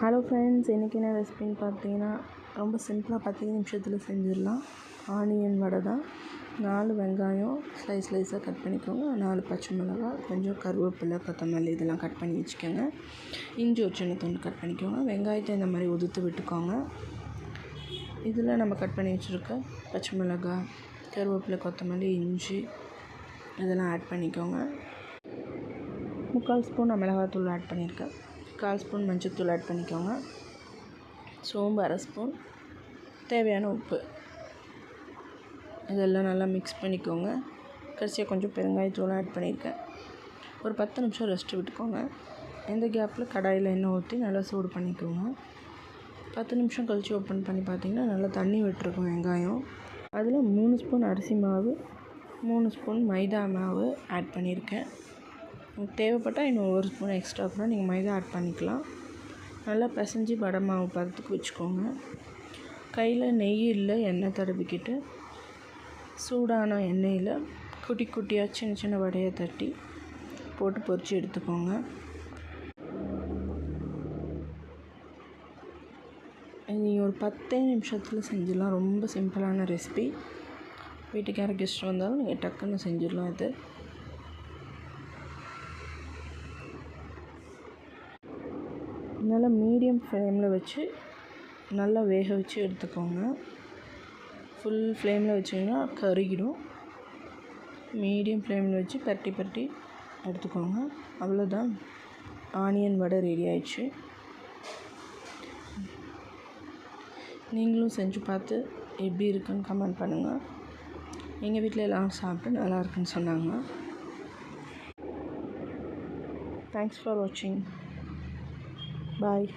Hello friends, இன்றைக்கி என்ன ரெசிபின்னு பார்த்தீங்கன்னா ரொம்ப சிம்பிளாக 10 நிமிஷத்தில் செஞ்சிடலாம். ஆனியன் வடை தான். 4 வெங்காயம் ஸ்லைஸாக கட் பண்ணிக்கோங்க, 4 பச்சை மிளகாய், கொஞ்சம் கருவேப்பிலை, கொத்தமல்லி இதெல்லாம் கட் பண்ணி வச்சுக்கோங்க. இஞ்சி ஒரு சின்ன துண்டு கட் பண்ணிக்கோங்க. வெங்காயத்தை இந்த மாதிரி உதுத்து விட்டுக்கோங்க. இதில் நம்ம கட் பண்ணி வச்சுருக்க பச்சை மிளகாய், கருவேப்பிலை, கொத்தமல்லி, இஞ்சி இதெல்லாம் ஆட் பண்ணிக்கோங்க. 3/4 ஸ்பூன் நான் மிளகாத்தூள் ஆட் பண்ணியிருக்கேன். 1/4 ஸ்பூன் மஞ்சள்தூள் ஆட் பண்ணிக்கோங்க. சோம்பு 1/2 ஸ்பூன், தேவையான உப்பு, இதெல்லாம் நல்லா மிக்ஸ் பண்ணிக்கோங்க. கடைசியாக கொஞ்சம் பெருங்காயத்தூள் ஆட் பண்ணியிருக்கேன். ஒரு 10 நிமிஷம் ரெஸ்ட்டு விட்டுக்கோங்க. இந்த கேப்பில் கடாயில் எண்ணெய் ஊற்றி நல்லா சூடு பண்ணிக்கோங்க. 10 நிமிஷம் கழித்து ஓப்பன் பண்ணி பார்த்திங்கன்னா நல்லா தண்ணி விட்டுருக்கும் வெங்காயம். அதில் 3 ஸ்பூன் அரிசி மாவு, 3 ஸ்பூன் மைதா மாவு ஆட் பண்ணியிருக்கேன். உங்களுக்கு தேவைப்பட்டால் இன்னும் 1 ஸ்பூன் எக்ஸ்ட்ரா கூட நீங்கள் மைதா ஆட் பண்ணிக்கலாம். நல்லா பிசைஞ்சு வடை மாவு பதத்துக்கு வச்சுக்கோங்க. கையில் நெய் இல்லை எண்ணெய் தடவிக்கிட்டு சூடான எண்ணெயில் குட்டி குட்டியாக சின்ன சின்ன வடையை தட்டி போட்டு பொரித்து எடுத்துக்கோங்க. நீங்கள் ஒரு 10 நிமிஷத்தில் செஞ்சிடலாம். ரொம்ப சிம்பிளான ரெசிபி. வீட்டுக்கு யாரும் கெஸ்ட் வந்தாலும் நீங்கள் டக்குன்னு செஞ்சிடலாம். இது நல்லா மீடியம் ஃப்ளேமில் வச்சு நல்லா வேக வச்சு எடுத்துக்கோங்க. ஃபுல் ஃப்ளேமில் வச்சிங்கன்னா கருகிடும். மீடியம் ஃப்ளேமில் வச்சு பரட்டி எடுத்துக்கோங்க. அவ்வளோதான், ஆனியன் வடை ரெடி ஆயிடுச்சு. நீங்களும் செஞ்சு பார்த்து எப்படி இருக்குன்னு கமெண்ட் பண்ணுங்கள். எங்கள் வீட்டில் எல்லோரும் சாப்பிட்டு நல்லா இருக்குன்னு சொன்னாங்க. தேங்க்ஸ் ஃபார் வாட்சிங். Bye.